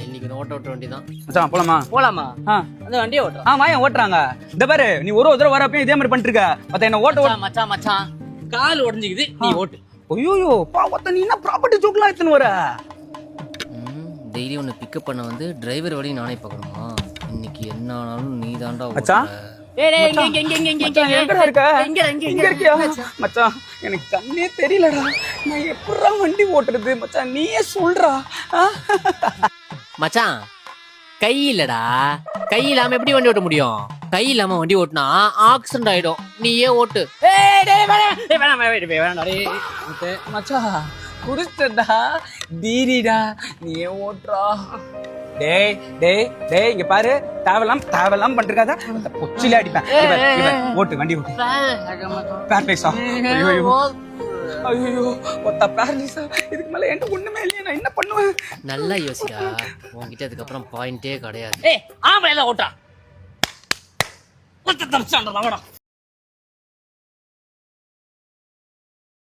இன்னைக்கு ஓட்ட ஓட்ட வண்டி தான் மச்சான் போலாமா அந்த வண்டியை ஓட்டுறோம். வாயன் ஓட்டுறாங்க. இந்த பாரு நீ ஒரு தடவை வரப்ப இதே மாதிரி பண்ணிட்டு இருக்க. மத்த என்ன ஓட்ட மச்சான் கால் உடைஞ்சிக்குது, நீ ஓட்டு. ஐயோ பாவத்த நீ என்ன ப்ராப்பர்ட்டி ஜோக்லாம் எடுத்துன்னு வர? டெய்லி உன்னை பிக்கப் பண்ண வந்து டிரைவர் வழியும் நானே பார்க்கணுமா? இன்னைக்கு என்ன ஆனாலும் நீ தாண்டா மச்சான். மச்சான் எனக்கு கண்ணே தெரியலடா, நான் எப்படா வண்டி ஓட்டுறது மச்சான், நீயே சொல்றா. மச்சான் கை இல்லடா, கை இல்லாம எப்படி வண்டி ஓட்ட முடியும்? கை இல்லாம வண்டி ஓட்டினா ஆக்சிடென்ட் ஆயிடும். நீயே ஓட்டு. மச்சான் குடிச்சடா தீரிடா, நீயே ஓட்டுறா. டேய் டேய் டேய் இங்க பாரு, தேவலாம் பண்றீங்க. பொச்சில அடிப்பேன். ஓட்டு வண்டி ஓட்டு. பேரலைஸா? ஐயோ ஒத்த பேரலைஸா? இதுக்கு மேல என்கிட்ட ஒண்ணுமே இல்லையா, நான் என்ன பண்ணுவேன்? நல்லா யோசிடா, உன்கிட்ட அதுக்கப்புறம் பாயிண்டே கிடையாது. ஆம்பளை எல்லாம் ஓட்டுறா.